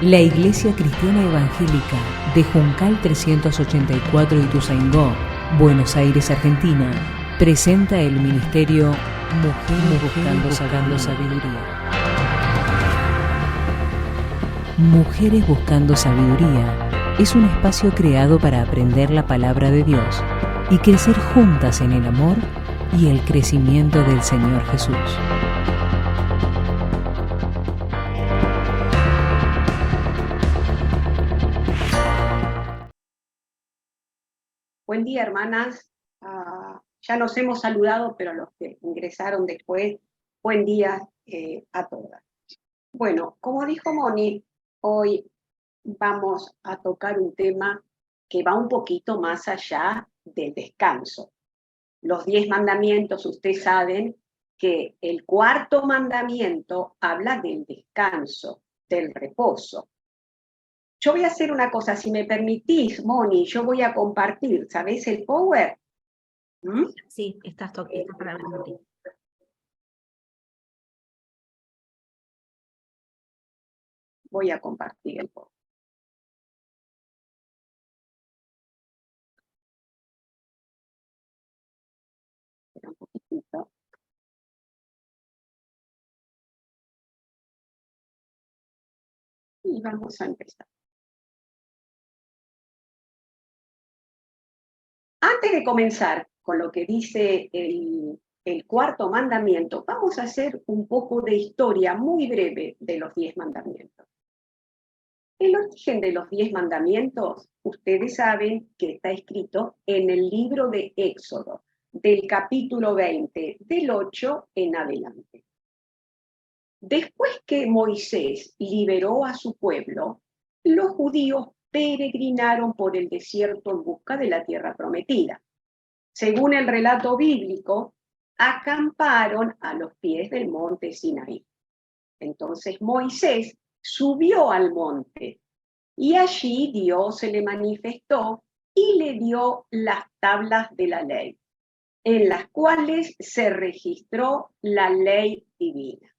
La Iglesia Cristiana Evangélica de Juncal 384 Ituzaingó, Buenos Aires, Argentina, presenta el ministerio Mujeres Buscando Sabiduría. Mujeres Buscando Sabiduría es un espacio creado para aprender la palabra de Dios y crecer juntas en el amor y el crecimiento del Señor Jesús. Buen día, hermanas. Ya nos hemos saludado, pero los que ingresaron después, buen día a todas. Bueno, como dijo Moni, hoy vamos a tocar un tema que va un poquito más allá del descanso. Los 10 mandamientos, ustedes saben que el cuarto mandamiento habla del descanso, del reposo. Yo voy a hacer una cosa, si me permitís, Moni, yo voy a compartir, ¿sabés el Power? Sí, estás para ti. Voy a compartir el Power. Espera un poquitito. Y vamos a empezar. Antes de comenzar con lo que dice el cuarto mandamiento, vamos a hacer un poco de historia muy breve de los 10 mandamientos. El origen de los 10 mandamientos, ustedes saben que está escrito en el libro de Éxodo, del capítulo 20, del 8 en adelante. Después que Moisés liberó a su pueblo, los judíos peregrinaron por el desierto en busca de la tierra prometida. Según el relato bíblico, acamparon a los pies del monte Sinaí. Entonces Moisés subió al monte y allí Dios se le manifestó y le dio las tablas de la ley, en las cuales se registró la ley divina.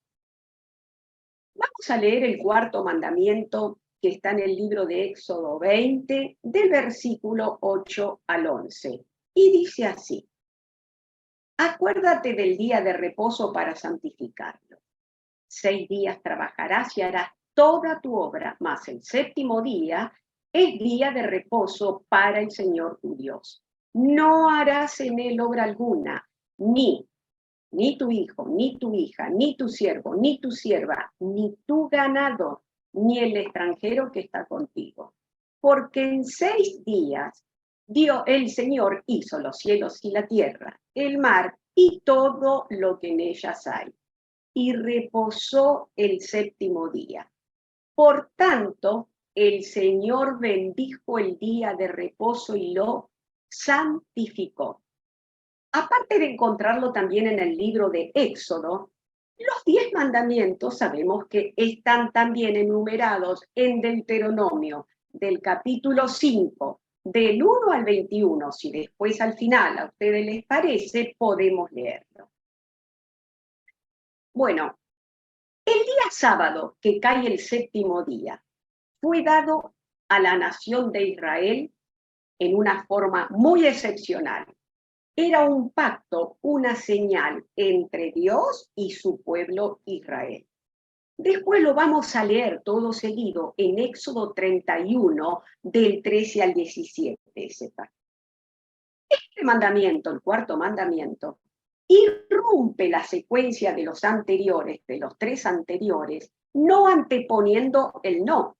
Vamos a leer el cuarto mandamiento que está en el libro de Éxodo 20, del versículo 8 al 11. Y dice así: acuérdate del día de reposo para santificarlo. 6 días trabajarás y harás toda tu obra, mas el séptimo día es día de reposo para el Señor tu Dios. No harás en él obra alguna, ni tu hijo, ni tu hija, ni tu siervo, ni tu sierva, ni tu ganado, ni el extranjero que está contigo. Porque en 6 días el Señor hizo los cielos y la tierra, el mar y todo lo que en ellas hay, y reposó el séptimo día. Por tanto, el Señor bendijo el día de reposo y lo santificó. Aparte de encontrarlo también en el libro de Éxodo, los 10 mandamientos sabemos que están también enumerados en Deuteronomio, del capítulo 5, del 1 al 21. Si después al final a ustedes les parece, podemos leerlo. Bueno, el día sábado, que cae el séptimo día, fue dado a la nación de Israel en una forma muy excepcional. Era un pacto, una señal entre Dios y su pueblo Israel. Después lo vamos a leer todo seguido en Éxodo 31, del 13 al 17, ese pacto. Este mandamiento, el cuarto mandamiento, irrumpe la secuencia de los anteriores, de los 3 anteriores, no anteponiendo el no.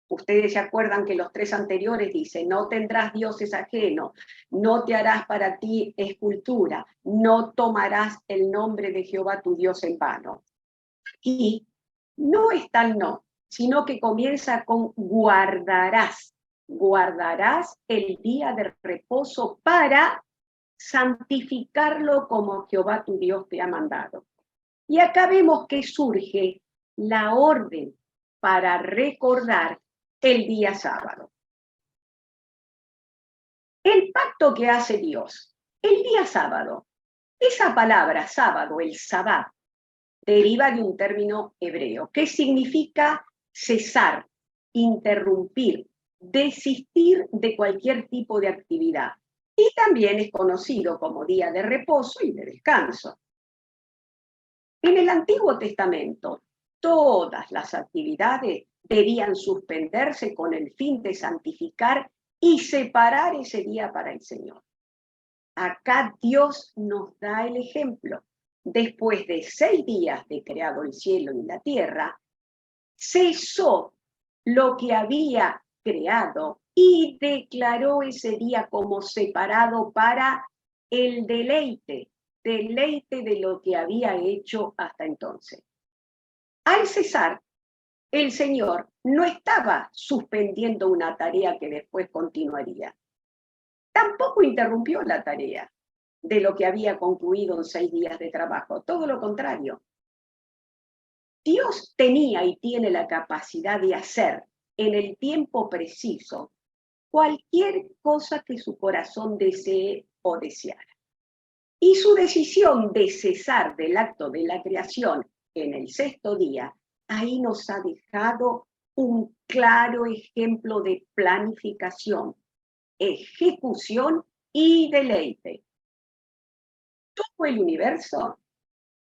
Ustedes se acuerdan que los 3 anteriores dicen: no tendrás dioses ajenos, no te harás para ti escultura, no tomarás el nombre de Jehová tu Dios en vano. Aquí no está el no, sino que comienza con guardarás. Guardarás el día de reposo para santificarlo como Jehová tu Dios te ha mandado. Y acá vemos que surge la orden para recordar el día sábado. El pacto que hace Dios, el día sábado. Esa palabra sábado, el sabbat, deriva de un término hebreo que significa cesar, interrumpir, desistir de cualquier tipo de actividad. Y también es conocido como día de reposo y de descanso. En el Antiguo Testamento, todas las actividades debían suspenderse con el fin de santificar y separar ese día para el Señor. Acá Dios nos da el ejemplo. Después de 6 días de creado el cielo y la tierra, cesó lo que había creado y declaró ese día como separado para el deleite de lo que había hecho hasta entonces. Al cesar, el Señor no estaba suspendiendo una tarea que después continuaría. Tampoco interrumpió la tarea de lo que había concluido en 6 días de trabajo. Todo lo contrario. Dios tenía y tiene la capacidad de hacer en el tiempo preciso cualquier cosa que su corazón desee o deseara. Y su decisión de cesar del acto de la creación en el 6º día, ahí nos ha dejado un claro ejemplo de planificación, ejecución y deleite. Todo el universo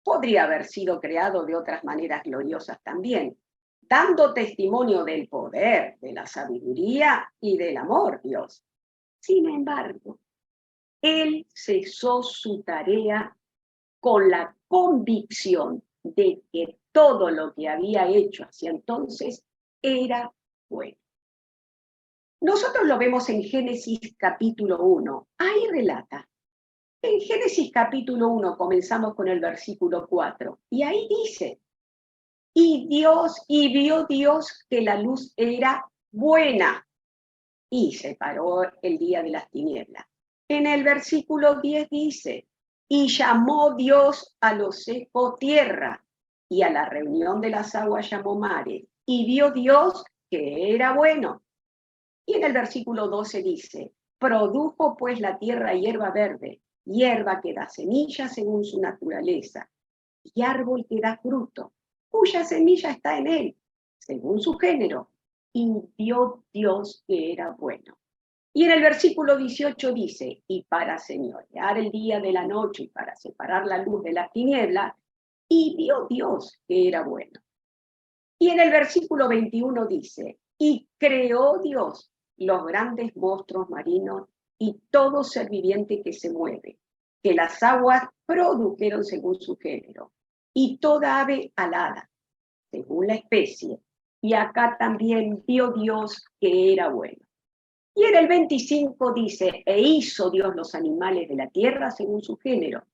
podría haber sido creado de otras maneras gloriosas también, dando testimonio del poder, de la sabiduría y del amor, Dios. Sin embargo, Él cesó su tarea con la convicción de que todo lo que había hecho hacia entonces era bueno. Nosotros lo vemos en Génesis capítulo 1. Ahí relata. En Génesis capítulo 1 comenzamos con el versículo 4. Y ahí dice, y vio Dios que la luz era buena y separó el día de las tinieblas. En el versículo 10 dice, y llamó Dios a lo seco tierra, y a la reunión de las aguas llamó mares, y vio Dios que era bueno. Y en el versículo 12 dice, produjo pues la tierra hierba verde, hierba que da semilla según su naturaleza, y árbol que da fruto, cuya semilla está en él, según su género, y vio Dios que era bueno. Y en el versículo 18 dice, y para señorear el día de la noche y para separar la luz de las tinieblas, y vio Dios que era bueno. Y en el versículo 21 dice, y creó Dios los grandes monstruos marinos y todo ser viviente que se mueve, que las aguas produjeron según su género, y toda ave alada, según la especie. Y acá también vio Dios que era bueno. Y en el 25 dice, e hizo Dios los animales de la tierra según su género,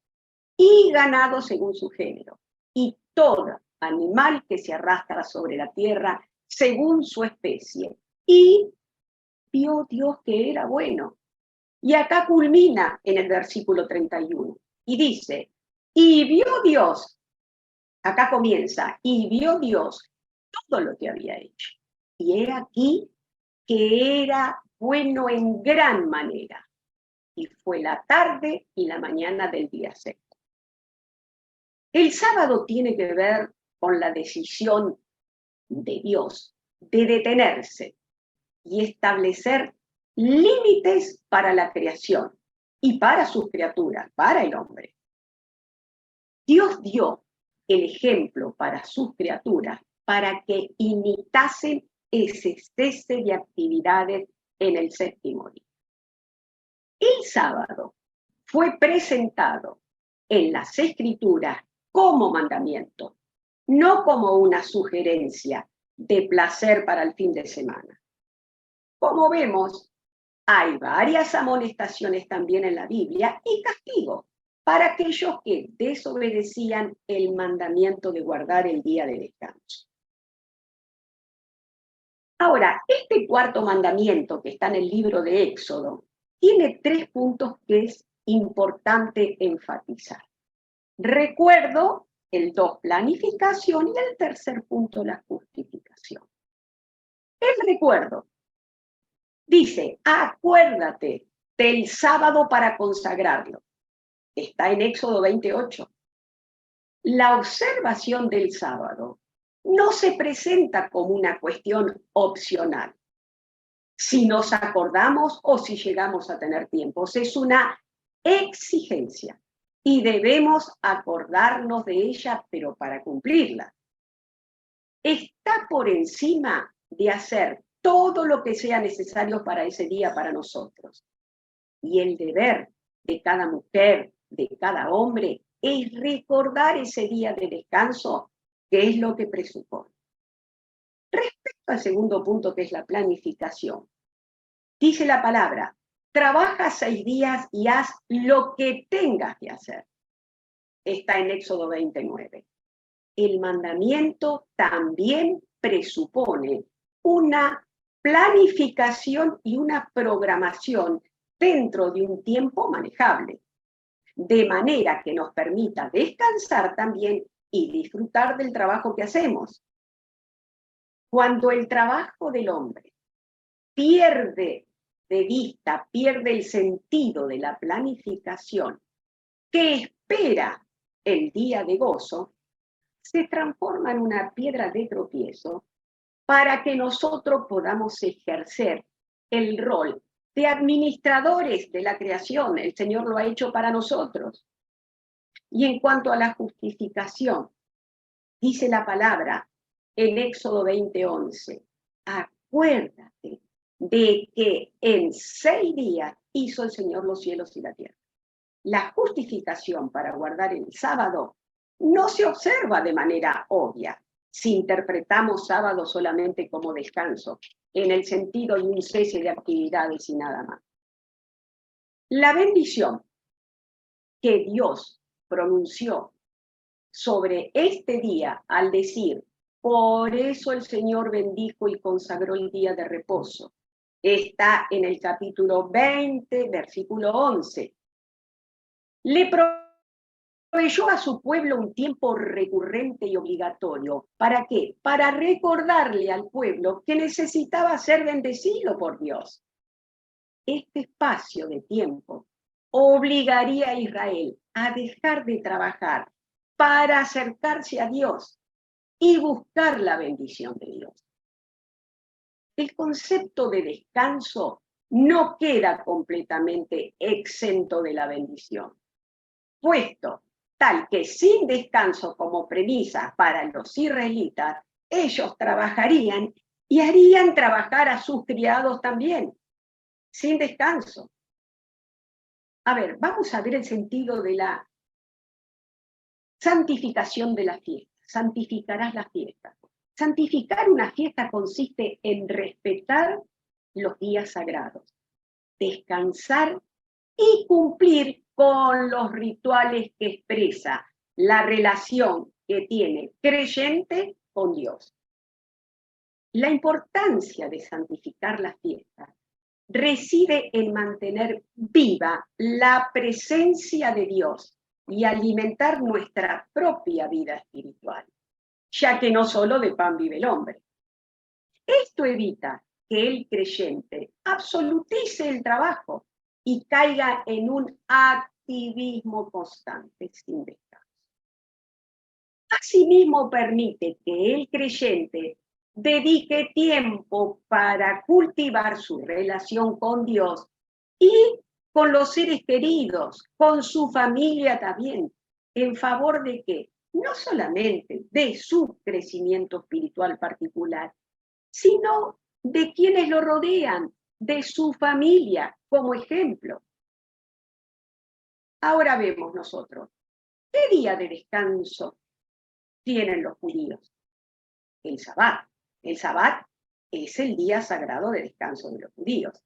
y ganado según su género, y todo animal que se arrastra sobre la tierra según su especie. Y vio Dios que era bueno. Y acá culmina en el versículo 31, y dice, y vio Dios, acá comienza, y vio Dios todo lo que había hecho. Y he aquí que era bueno en gran manera. Y fue la tarde y la mañana del día 6. El sábado tiene que ver con la decisión de Dios de detenerse y establecer límites para la creación y para sus criaturas, para el hombre. Dios dio el ejemplo para sus criaturas para que imitasen ese cese de actividades en el 7º día. El sábado fue presentado en las Escrituras como mandamiento, no como una sugerencia de placer para el fin de semana. Como vemos, hay varias amonestaciones también en la Biblia y castigos para aquellos que desobedecían el mandamiento de guardar el día de descanso. Ahora, este 4º mandamiento que está en el libro de Éxodo tiene 3 puntos que es importante enfatizar. Recuerdo, el 2, planificación, y el 3er punto, la justificación. El recuerdo dice, acuérdate del sábado para consagrarlo. Está en Éxodo 28. La observación del sábado no se presenta como una cuestión opcional. Si nos acordamos o si llegamos a tener tiempos, es una exigencia y debemos acordarnos de ella, pero para cumplirla. Está por encima de hacer todo lo que sea necesario para ese día para nosotros. Y el deber de cada mujer, de cada hombre, es recordar ese día de descanso, que es lo que presupone. Respecto al segundo punto, que es la planificación, dice la palabra, trabaja 6 días y haz lo que tengas que hacer. Está en Éxodo 29. El mandamiento también presupone una planificación y una programación dentro de un tiempo manejable, de manera que nos permita descansar también y disfrutar del trabajo que hacemos. Cuando el trabajo del hombre pierde de vista, pierde el sentido de la planificación que espera el día de gozo, se transforma en una piedra de tropiezo para que nosotros podamos ejercer el rol de administradores de la creación. El Señor lo ha hecho para nosotros. Y en cuanto a la justificación, dice la palabra en Éxodo 20:11, acuérdate de que en 6 días hizo el Señor los cielos y la tierra. La justificación para guardar el sábado no se observa de manera obvia si interpretamos sábado solamente como descanso, en el sentido de un cese de actividades y nada más. La bendición que Dios pronunció sobre este día al decir, por eso el Señor bendijo y consagró el día de reposo, está en el capítulo 20, versículo 11. Le proveyó a su pueblo un tiempo recurrente y obligatorio. ¿Para qué? Para recordarle al pueblo que necesitaba ser bendecido por Dios. Este espacio de tiempo obligaría a Israel a dejar de trabajar para acercarse a Dios y buscar la bendición de Dios. El concepto de descanso no queda completamente exento de la bendición, puesto tal que sin descanso como premisa para los israelitas, ellos trabajarían y harían trabajar a sus criados también, sin descanso. A ver, vamos a ver el sentido de la santificación de la fiesta. Santificarás la fiesta. Santificar una fiesta consiste en respetar los días sagrados, descansar y cumplir con los rituales que expresa la relación que tiene creyente con Dios. La importancia de santificar la fiesta reside en mantener viva la presencia de Dios y alimentar nuestra propia vida espiritual, ya que no solo de pan vive el hombre. Esto evita que el creyente absolutice el trabajo y caiga en un activismo constante sin descanso. Asimismo, permite que el creyente dedique tiempo para cultivar su relación con Dios y con los seres queridos, con su familia también, en favor de que no solamente de su crecimiento espiritual particular, sino de quienes lo rodean, de su familia, como ejemplo. Ahora vemos nosotros, ¿qué día de descanso tienen los judíos? El Sabbat. El Sabbat es el día sagrado de descanso de los judíos.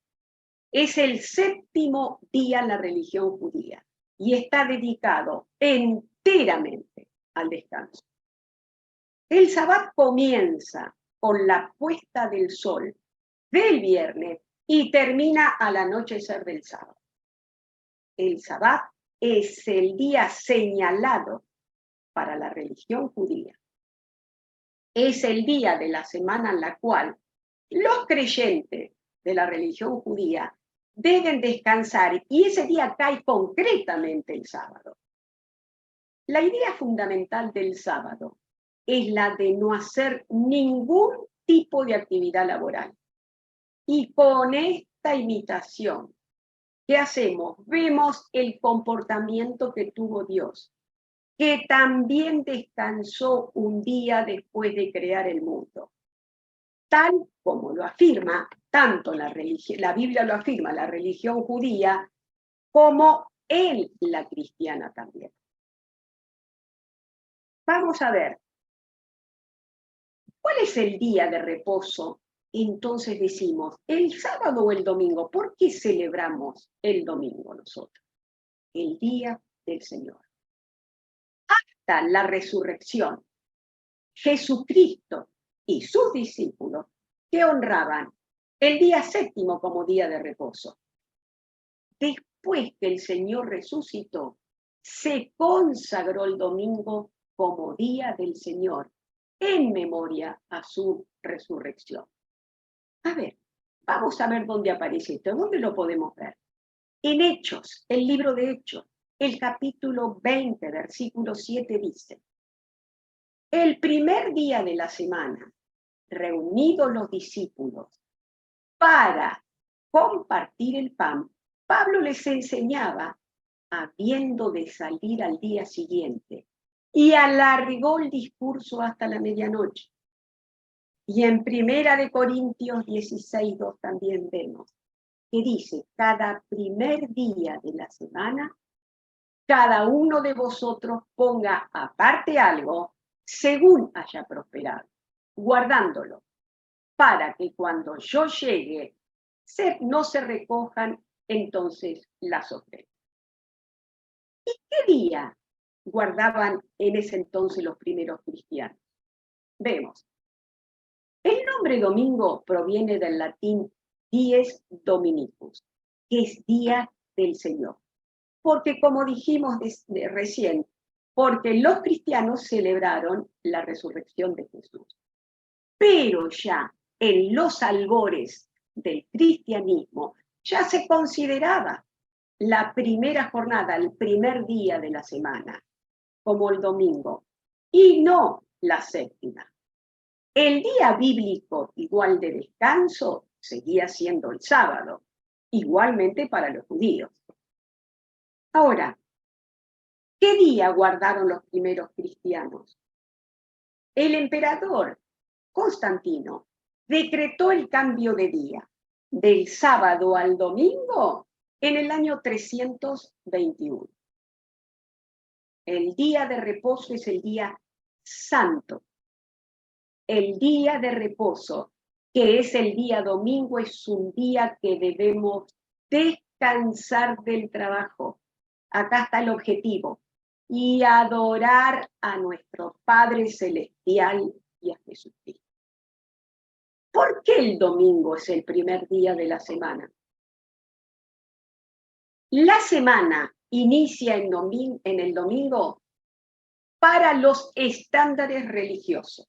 Es el 7º día en la religión judía y está dedicado enteramente al descanso. El Sabbat comienza con la puesta del sol del viernes y termina al anochecer del sábado. El Sabbat es el día señalado para la religión judía. Es el día de la semana en la cual los creyentes de la religión judía deben descansar y ese día cae concretamente el sábado. La idea fundamental del sábado es la de no hacer ningún tipo de actividad laboral. Y con esta imitación, ¿qué hacemos? Vemos el comportamiento que tuvo Dios, que también descansó un día después de crear el mundo. Tal como lo afirma, tanto la Biblia lo afirma, la religión judía, como en la cristiana también. Vamos a ver, ¿cuál es el día de reposo? Entonces decimos, ¿el sábado o el domingo? ¿Por qué celebramos el domingo nosotros? El día del Señor. Hasta la resurrección, Jesucristo y sus discípulos que honraban el día séptimo como día de reposo. Después que el Señor resucitó, se consagró el domingo como día del Señor, en memoria a su resurrección. A ver, vamos a ver dónde aparece esto, dónde lo podemos ver. En Hechos, el libro de Hechos, el capítulo 20, versículo 7 dice: el primer día de la semana, reunidos los discípulos para compartir el pan, Pablo les enseñaba, habiendo de salir al día siguiente, y alargó el discurso hasta la medianoche. Y en 1 Corintios 16:2 también vemos que dice: cada primer día de la semana, cada uno de vosotros ponga aparte algo según haya prosperado, guardándolo, para que cuando yo llegue no se recojan entonces las ofrendas. ¿Y qué día guardaban en ese entonces los primeros cristianos? Vemos. El nombre domingo proviene del latín dies dominicus, que es día del Señor. Porque como dijimos recién, porque los cristianos celebraron la resurrección de Jesús. Pero ya en los albores del cristianismo ya se consideraba la primera jornada, el primer día de la semana, como el domingo, y no la séptima. El día bíblico igual de descanso seguía siendo el sábado, igualmente para los judíos. Ahora, ¿qué día guardaron los primeros cristianos? El emperador Constantino decretó el cambio de día del sábado al domingo en el año 321. El día de reposo es el día santo. El día de reposo, que es el día domingo, es un día que debemos descansar del trabajo. Acá está el objetivo: y adorar a nuestro Padre Celestial y a Jesucristo. ¿Por qué el domingo es el primer día de la semana? La semana inicia en el domingo para los estándares religiosos,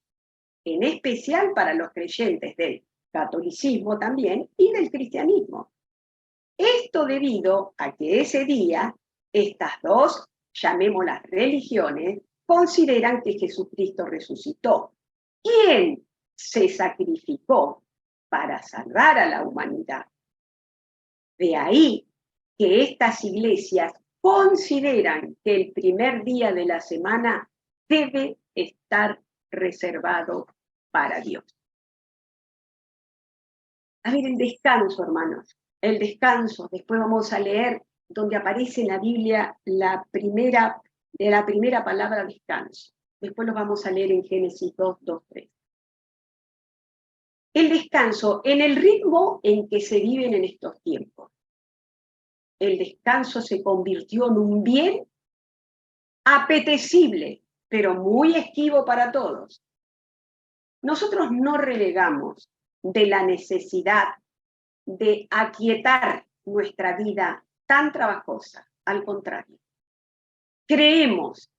en especial para los creyentes del catolicismo también y del cristianismo. Esto debido a que ese día, estas dos, llamémoslas religiones, consideran que Jesucristo resucitó. ¿Quién se sacrificó para salvar a la humanidad? De ahí que estas iglesias consideran que el primer día de la semana debe estar reservado para Dios. A ver, el descanso, hermanos. El descanso, después vamos a leer donde aparece en la Biblia la primera palabra descanso. Después lo vamos a leer en Génesis 2:3. El descanso en el ritmo en que se viven en estos tiempos. El descanso se convirtió en un bien apetecible, pero muy esquivo para todos. Nosotros no renegamos de la necesidad de aquietar nuestra vida tan trabajosa. Al contrario, creemos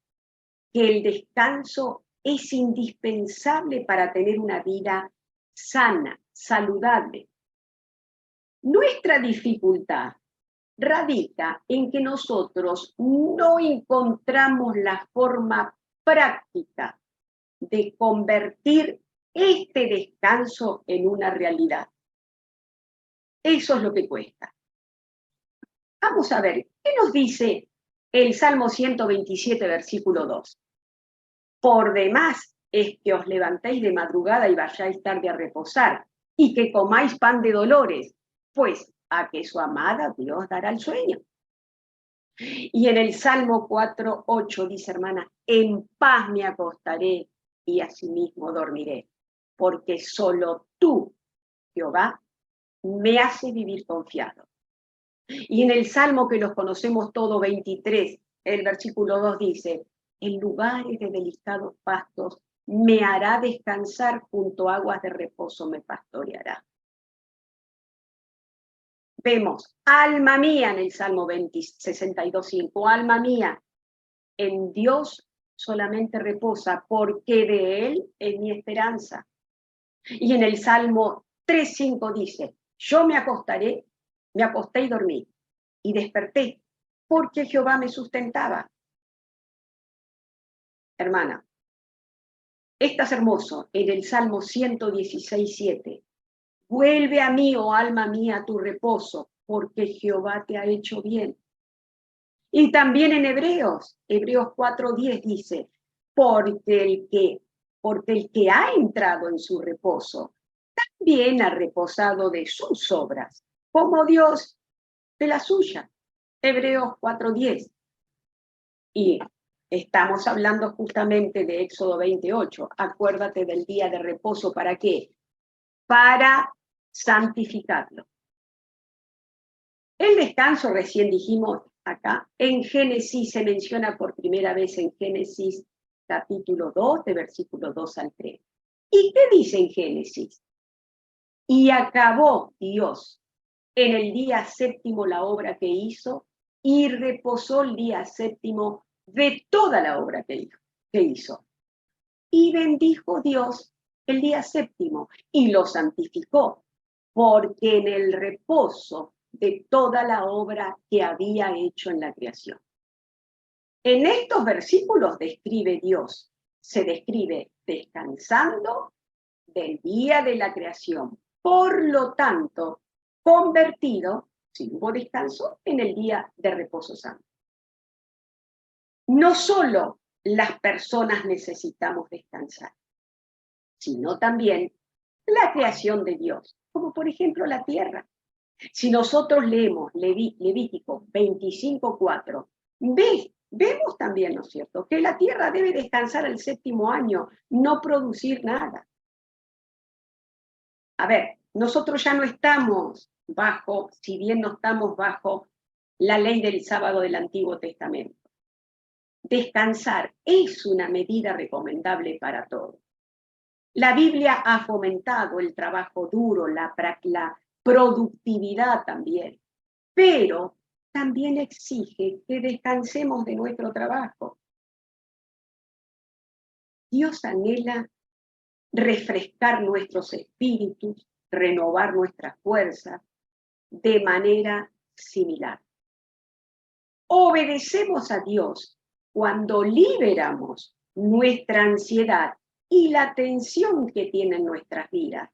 que el descanso es indispensable para tener una vida sana, saludable. Nuestra dificultad radica en que nosotros no encontramos la forma práctica de convertir este descanso en una realidad. Eso es lo que cuesta. Vamos a ver, ¿qué nos dice el Salmo 127, versículo 2? Por demás es que os levantéis de madrugada y vayáis tarde a reposar, y que comáis pan de dolores, pues a que su amada Dios dará el sueño. Y en el Salmo 4:8 dice, hermana, en paz me acostaré y asimismo dormiré, porque solo tú, Jehová, me haces vivir confiado. Y en el Salmo que los conocemos todos, 23, el versículo 2 dice, en lugares de delicados pastos me hará descansar, junto a aguas de reposo me pastoreará. Vemos, alma mía, en el Salmo 62:5, alma mía, en Dios solamente reposa, porque de Él es mi esperanza. Y en el Salmo 3:5 dice, yo me acosté y dormí, y desperté, porque Jehová me sustentaba. Hermana, estás hermoso en el Salmo 116:7. Vuelve a mí, oh alma mía, tu reposo, porque Jehová te ha hecho bien. Y también en Hebreos 4:10 dice, porque el que ha entrado en su reposo, también ha reposado de sus obras, como Dios de la suya. Hebreos 4:10. Y estamos hablando justamente de Éxodo 28. Acuérdate del día de reposo, ¿para qué? Para santificarlo. El descanso, recién dijimos acá, en Génesis se menciona por primera vez en Génesis capítulo 2, de versículos 2 al 3. ¿Y qué dice en Génesis? Y acabó Dios en el día séptimo la obra que hizo, y reposó el día séptimo de toda la obra que hizo. Y bendijo Dios el día séptimo y lo santificó, porque en el reposo de toda la obra que había hecho en la creación. En estos versículos se describe descansando del día de la creación. Por lo tanto, convertido, si hubo descanso, en el día de reposo santo. No solo las personas necesitamos descansar, sino también la creación de Dios, como por ejemplo la tierra. Si nosotros leemos Levítico 25:4, vemos también, ¿no es cierto?, que la tierra debe descansar el séptimo año, no producir nada. A ver, nosotros ya no estamos si bien no estamos bajo la ley del sábado del Antiguo Testamento. Descansar es una medida recomendable para todos. La Biblia ha fomentado el trabajo duro, la productividad también, pero también exige que descansemos de nuestro trabajo. Dios anhela refrescar nuestros espíritus, renovar nuestras fuerzas de manera similar. Obedecemos a Dios cuando liberamos nuestra ansiedad y la tensión que tienen nuestras vidas,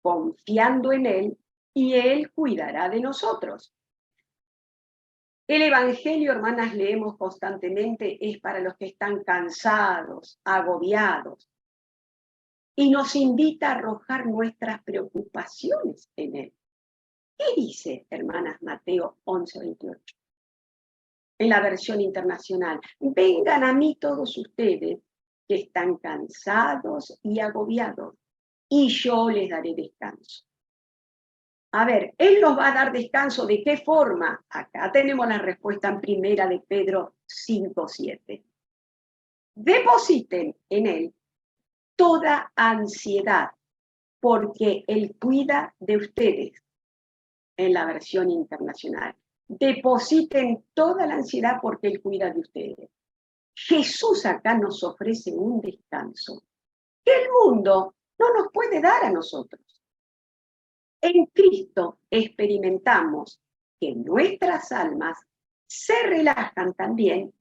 confiando en Él, y Él cuidará de nosotros. El Evangelio, hermanas, leemos constantemente, es para los que están cansados, agobiados, y nos invita a arrojar nuestras preocupaciones en Él. ¿Qué dice, hermanas, Mateo 11:28? En la versión internacional, vengan a mí todos ustedes que están cansados y agobiados, y yo les daré descanso. A ver, Él nos va a dar descanso, ¿de qué forma? Acá tenemos la respuesta en primera de Pedro 5:7. Depositen en Él toda ansiedad, porque Él cuida de ustedes, en la versión internacional. Depositen toda la ansiedad porque Él cuida de ustedes. Jesús acá nos ofrece un descanso que el mundo no nos puede dar a nosotros. En Cristo experimentamos que nuestras almas se relajan también,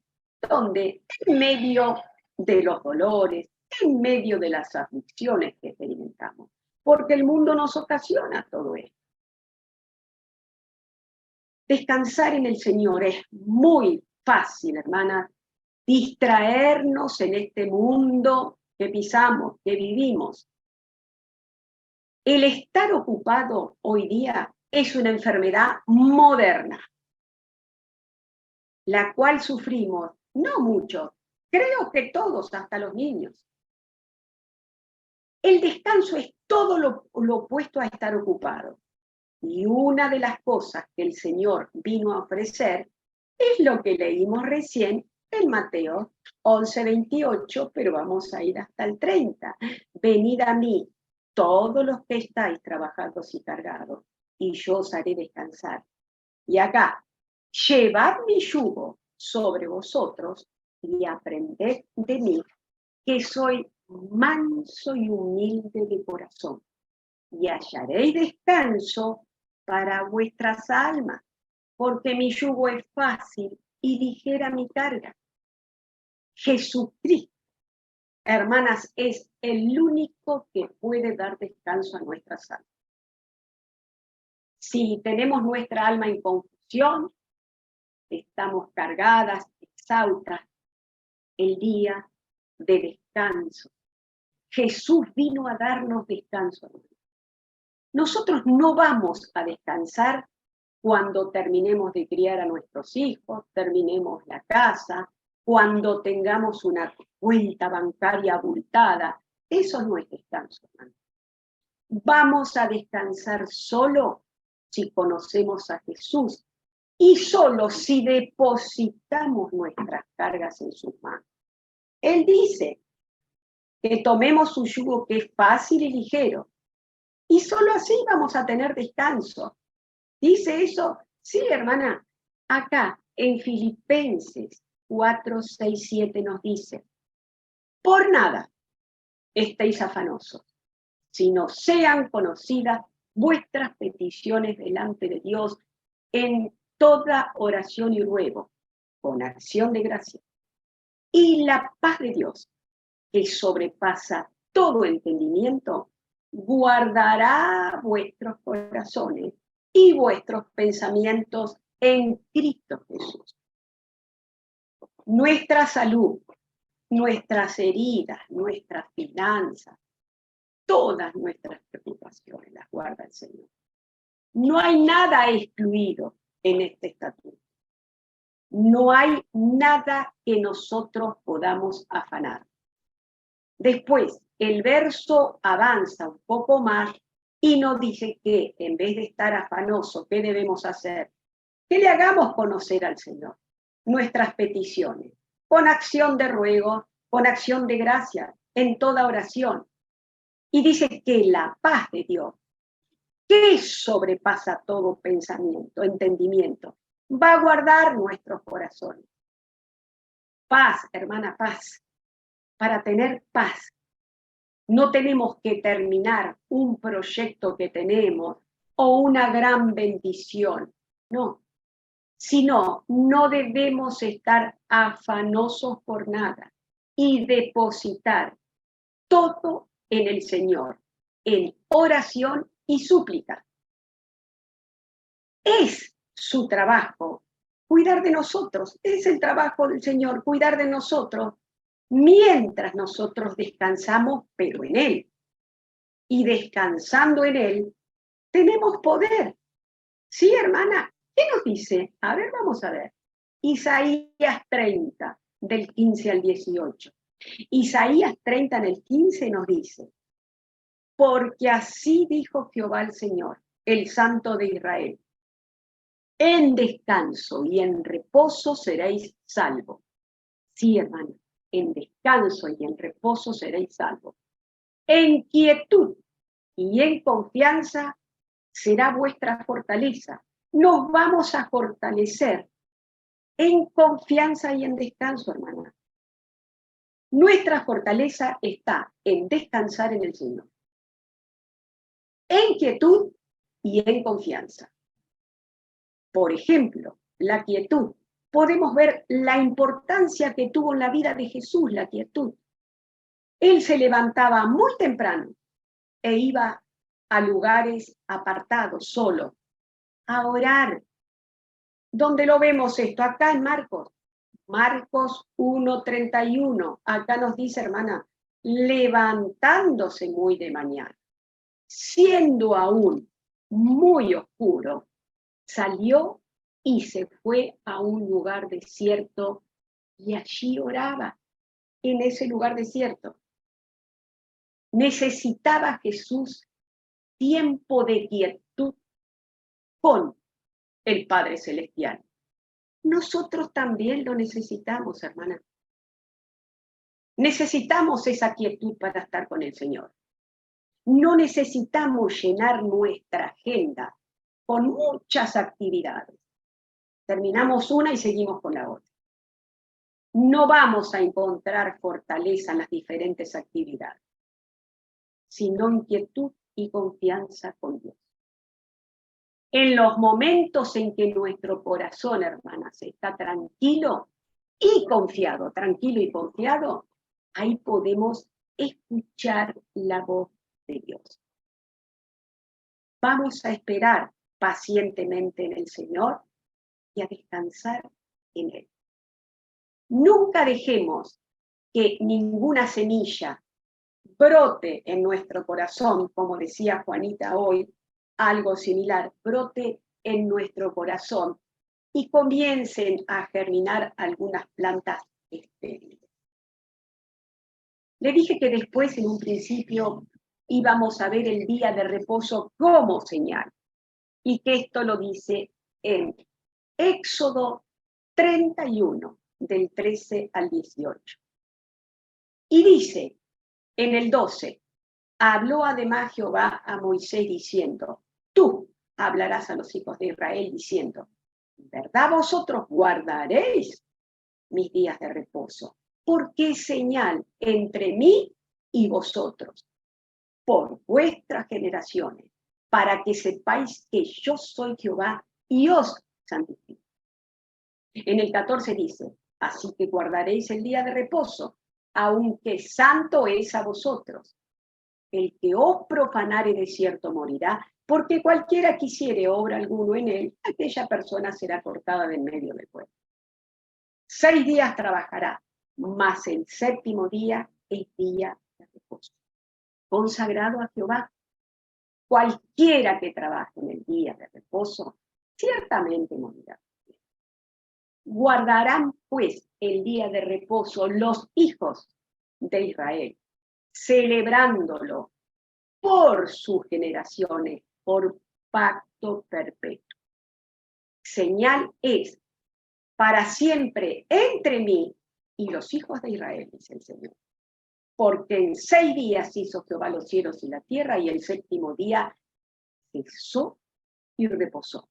donde en medio de los dolores, en medio de las aflicciones que experimentamos, porque el mundo nos ocasiona todo esto. Descansar en el Señor es muy fácil, hermanas, distraernos en este mundo que pisamos, que vivimos. El estar ocupado hoy día es una enfermedad moderna, la cual sufrimos, no mucho, creo que todos, hasta los niños. El descanso es todo lo opuesto a estar ocupado. Y una de las cosas que el Señor vino a ofrecer es lo que leímos recién en Mateo 11:28, pero vamos a ir hasta el 30. Venid a mí, todos los que estáis trabajados y cargados, y yo os haré descansar. Y acá, llevad mi yugo sobre vosotros y aprended de mí, que soy manso y humilde de corazón, y hallaréis descanso para vuestras almas, porque mi yugo es fácil y ligera mi carga. Jesucristo, hermanas, es el único que puede dar descanso a nuestras almas. Si tenemos nuestra alma en confusión, estamos cargadas, exhaustas, el día de descanso. Jesús vino a darnos descanso. Nosotros no vamos a descansar cuando terminemos de criar a nuestros hijos, terminemos la casa, cuando tengamos una cuenta bancaria abultada. Eso no es descanso, hermano. Vamos a descansar solo si conocemos a Jesús y solo si depositamos nuestras cargas en sus manos. Él dice que tomemos su yugo que es fácil y ligero, y solo así vamos a tener descanso. ¿Dice eso? Sí, hermana. Acá en Filipenses 4, 6, 7 nos dice: por nada estéis afanosos, sino sean conocidas vuestras peticiones delante de Dios en toda oración y ruego, con acción de gracia. Y la paz de Dios, que sobrepasa todo entendimiento, guardará vuestros corazones y vuestros pensamientos en Cristo Jesús. Nuestra salud, nuestras heridas, nuestras finanzas, todas nuestras preocupaciones las guarda el Señor. No hay nada excluido en este estatuto. No hay nada que nosotros podamos afanar. Después, el verso avanza un poco más y nos dice que en vez de estar afanoso, ¿qué debemos hacer? Que le hagamos conocer al Señor nuestras peticiones, con acción de ruego, con acción de gracia, en toda oración. Y dice que la paz de Dios, que sobrepasa todo pensamiento, entendimiento, va a guardar nuestros corazones. Paz, hermana, paz. Para tener paz, no tenemos que terminar un proyecto que tenemos o una gran bendición, no. Sino, no debemos estar afanosos por nada y depositar todo en el Señor, en oración y súplica. Es su trabajo cuidar de nosotros, es el trabajo del Señor cuidar de nosotros mientras nosotros descansamos, pero en Él. Y descansando en Él, tenemos poder. Sí, hermana, ¿qué nos dice? A ver, vamos a ver. Isaías 30, del 15 al 18. Isaías 30 en el 15 nos dice: porque así dijo Jehová el Señor, el Santo de Israel: en descanso y en reposo seréis salvos. Sí, hermano, en descanso y en reposo seréis salvos. En quietud y en confianza será vuestra fortaleza. Nos vamos a fortalecer en confianza y en descanso, hermana. Nuestra fortaleza está en descansar en el Señor, en quietud y en confianza. Por ejemplo, la quietud. Podemos ver la importancia que tuvo en la vida de Jesús la quietud. Él se levantaba muy temprano e iba a lugares apartados, solo, a orar. ¿Dónde lo vemos esto? Acá en Marcos. Marcos 1:31. Acá nos dice, hermana, levantándose muy de mañana, siendo aún muy oscuro, salió y se fue a un lugar desierto y allí oraba, en ese lugar desierto. Necesitaba Jesús tiempo de quietud con el Padre Celestial. Nosotros también lo necesitamos, hermana. Necesitamos esa quietud para estar con el Señor. No necesitamos llenar nuestra agenda con muchas actividades. Terminamos una y seguimos con la otra. No vamos a encontrar fortaleza en las diferentes actividades, sino inquietud y confianza con Dios. En los momentos en que nuestro corazón, hermanas, está tranquilo y confiado, ahí podemos escuchar la voz de Dios. Vamos a esperar pacientemente en el Señor y a descansar en Él. Nunca dejemos que ninguna semilla brote en nuestro corazón, como decía Juanita hoy, algo similar, brote en nuestro corazón y comiencen a germinar algunas plantas estériles. Le dije que después, en un principio, íbamos a ver el día de reposo como señal, y que esto lo dice en Éxodo 31, del 13 al 18. Y dice, en el 12, habló además Jehová a Moisés diciendo, tú hablarás a los hijos de Israel diciendo, ¿verdad vosotros guardaréis mis días de reposo? Porque es señal entre mí y vosotros, por vuestras generaciones, para que sepáis que yo soy Jehová y os santifico. En el 14 dice, así que guardaréis el día de reposo, aunque santo es a vosotros. El que os profanare de cierto morirá, porque cualquiera que hiciere obra alguno en él, aquella persona será cortada de en medio del pueblo. 6 días trabajará, mas el séptimo día es día de reposo, consagrado a Jehová. Cualquiera que trabaje en el día de reposo, ciertamente morirá. Guardarán pues el día de reposo los hijos de Israel, celebrándolo por sus generaciones, por pacto perpetuo. Señal es para siempre entre mí y los hijos de Israel, dice el Señor. Porque en 6 días hizo Jehová los cielos y la tierra, y el séptimo día cesó y reposó.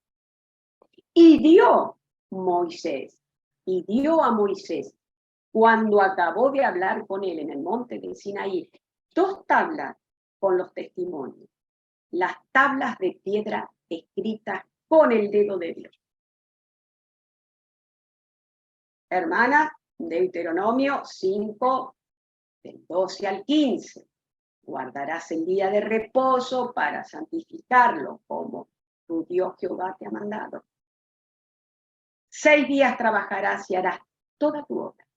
Y dio a Moisés, cuando acabó de hablar con él en el monte de Sinaí, 2 tablas con los testimonios, las tablas de piedra escritas con el dedo de Dios. Hermana, Deuteronomio 5, del 12 al 15. Guardarás el día de reposo para santificarlo, como tu Dios Jehová te ha mandado. 6 días trabajarás y harás toda tu obra,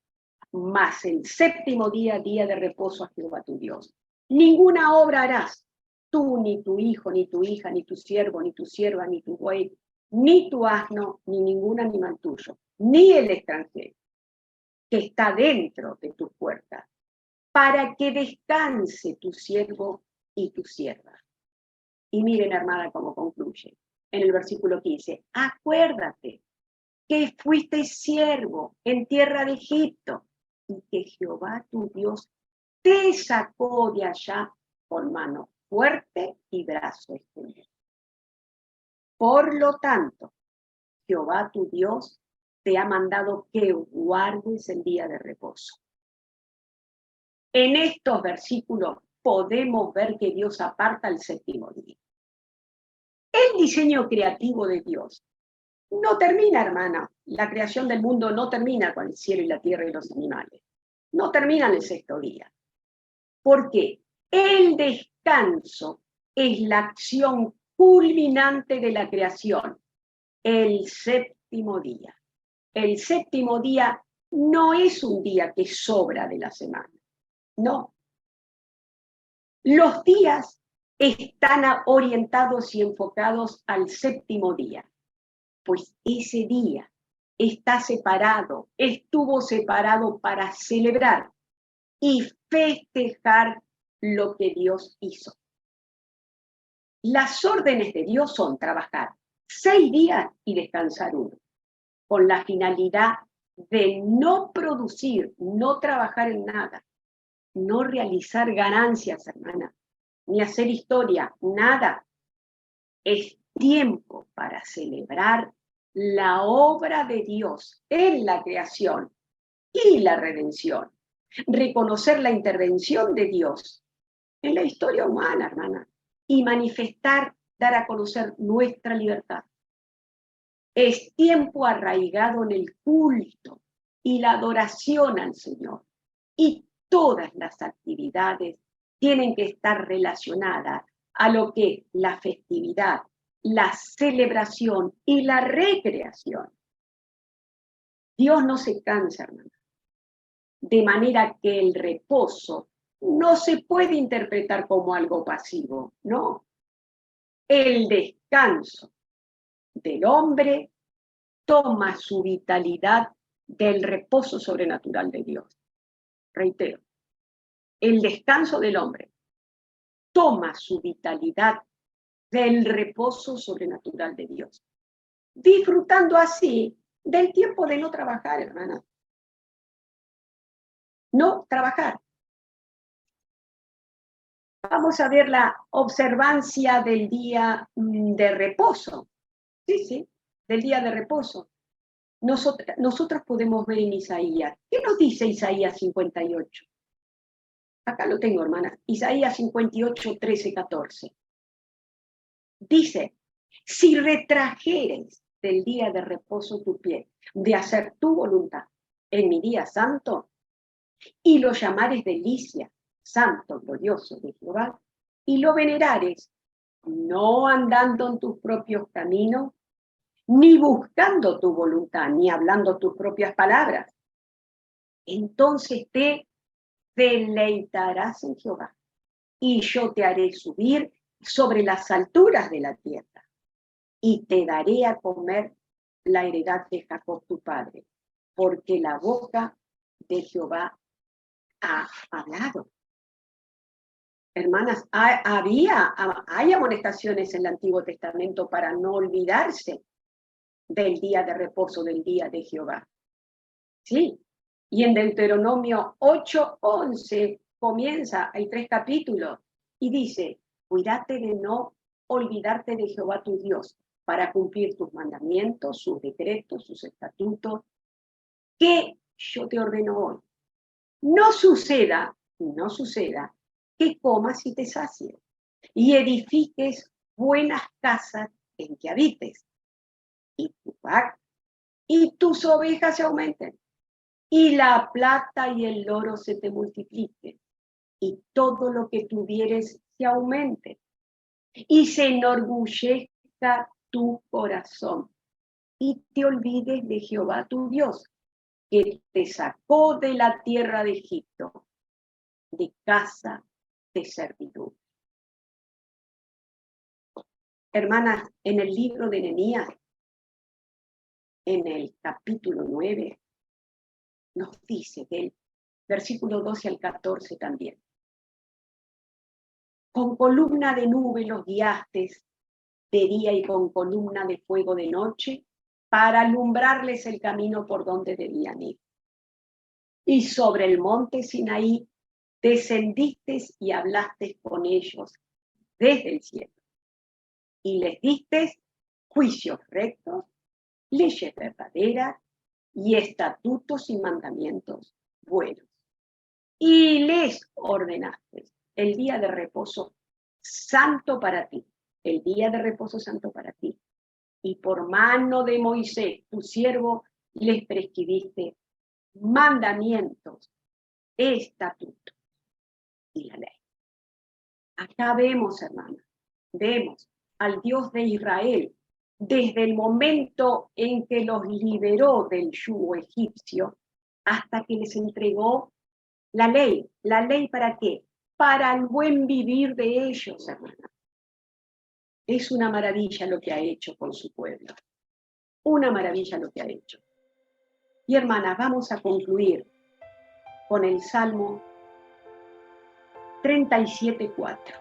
mas el séptimo día, día de reposo a Jehová tu Dios. Ninguna obra harás, tú, ni tu hijo, ni tu hija, ni tu siervo, ni tu sierva, ni tu buey, ni tu asno, ni ningún animal tuyo, ni el extranjero que está dentro de tus puertas, para que descanse tu siervo y tu sierva. Y miren, hermana, cómo concluye. En el versículo 15, acuérdate que fuiste siervo en tierra de Egipto y que Jehová tu Dios te sacó de allá con mano fuerte y brazo extendido. Por lo tanto, Jehová tu Dios te ha mandado que guardes el día de reposo. En estos versículos podemos ver que Dios aparta el séptimo día. El diseño creativo de Dios no termina, hermana. La creación del mundo no termina con el cielo y la tierra y los animales. No termina en el 6º día. Porque el descanso es la acción culminante de la creación, el séptimo día. El séptimo día no es un día que sobra de la semana, no. Los días están orientados y enfocados al séptimo día, pues ese día está separado, estuvo separado para celebrar y festejar lo que Dios hizo. Las órdenes de Dios son trabajar 6 días y descansar 1, con la finalidad de no producir, no trabajar en nada, no realizar ganancias, hermana, ni hacer historia, nada. Es tiempo para celebrar la obra de Dios en la creación y la redención. Reconocer la intervención de Dios en la historia humana, hermana, y manifestar, dar a conocer nuestra libertad. Es tiempo arraigado en el culto y la adoración al Señor. Y todas las actividades tienen que estar relacionadas a lo que la festividad, la celebración y la recreación. Dios no se cansa, hermana. De manera que el reposo no se puede interpretar como algo pasivo, no. El descanso del hombre toma su vitalidad del reposo sobrenatural de Dios. Reitero, el descanso del hombre toma su vitalidad del reposo sobrenatural de Dios, disfrutando así del tiempo de no trabajar, hermana. No trabajar. Vamos a ver la observancia del día de reposo. Sí, del día de reposo. Nosotros podemos ver en Isaías. ¿Qué nos dice Isaías 58? Acá lo tengo, hermana. Isaías 58, 13, 14. Dice, si retrajeres del día de reposo tu pie, de hacer tu voluntad en mi día santo, y lo llamares delicia, santo, glorioso de Jehová, y lo venerares, no andando en tus propios caminos, ni buscando tu voluntad, ni hablando tus propias palabras, entonces te deleitarás en Jehová, y yo te haré subir sobre las alturas de la tierra, y te daré a comer la heredad de Jacob tu padre, porque la boca de Jehová ha hablado. Hermanas, hay amonestaciones en el Antiguo Testamento para no olvidarse del día de reposo, del día de Jehová. Sí, y en Deuteronomio 8:11 comienza, hay 3 capítulos, y dice, cuídate de no olvidarte de Jehová tu Dios, para cumplir tus mandamientos, sus decretos, sus estatutos, que yo te ordeno hoy. No suceda que comas y te sacies, y edifiques buenas casas en que habites, y tu vaca y tus ovejas se aumenten, y la plata y el oro se te multipliquen, y todo lo que tuvieres se aumente, y se enorgullezca tu corazón, y te olvides de Jehová tu Dios, que te sacó de la tierra de Egipto, de casa de servidumbre. Hermanas, en el libro de Nehemías, en el capítulo 9, nos dice del versículo 12 al 14 también. Con columna de nube los guiaste de día y con columna de fuego de noche, para alumbrarles el camino por donde debían ir. Y sobre el monte Sinaí descendiste y hablaste con ellos desde el cielo. Y les diste juicios rectos, leyes verdaderas y estatutos y mandamientos buenos. Y les ordenaste el día de reposo santo para ti, el día de reposo santo para ti. Y por mano de Moisés, tu siervo, les prescribiste mandamientos, estatutos. y la ley. Acá vemos, hermanas, vemos al Dios de Israel desde el momento en que los liberó del yugo egipcio hasta que les entregó la ley. ¿La ley para qué? Para el buen vivir de ellos, hermanas. Es una maravilla lo que ha hecho con su pueblo. Una maravilla lo que ha hecho. Y hermanas, vamos a concluir con el Salmo 37:4.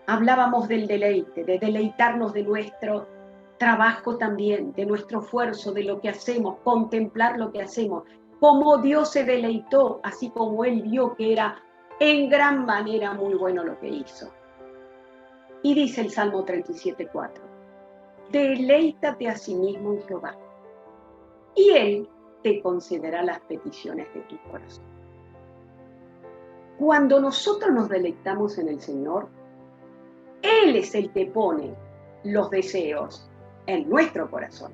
Hablábamos del deleite, de deleitarnos de nuestro trabajo también, de nuestro esfuerzo, de lo que hacemos, contemplar lo que hacemos, cómo Dios se deleitó, así como Él vio que era en gran manera muy bueno lo que hizo. Y dice el Salmo 37:4, deleítate a sí mismo en Jehová, y Él te concederá las peticiones de tu corazón. Cuando nosotros nos deleitamos en el Señor, Él es el que pone los deseos en nuestro corazón.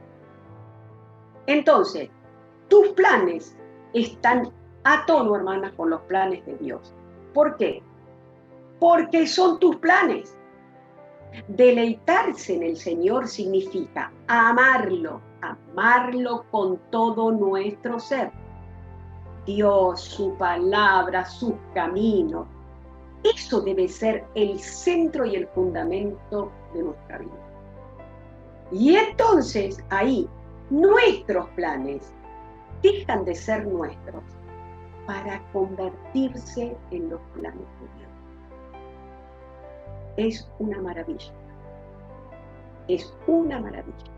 Entonces, tus planes están a tono, hermanas, con los planes de Dios. ¿Por qué? Porque son tus planes. Deleitarse en el Señor significa amarlo con todo nuestro ser. Dios, su palabra, sus caminos. Eso debe ser el centro y el fundamento de nuestra vida. Y entonces ahí nuestros planes dejan de ser nuestros para convertirse en los planes de Dios. Es una maravilla. Es una maravilla.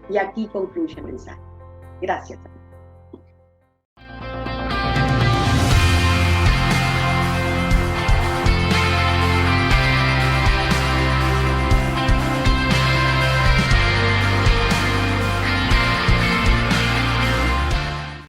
Y aquí concluye el mensaje. Gracias.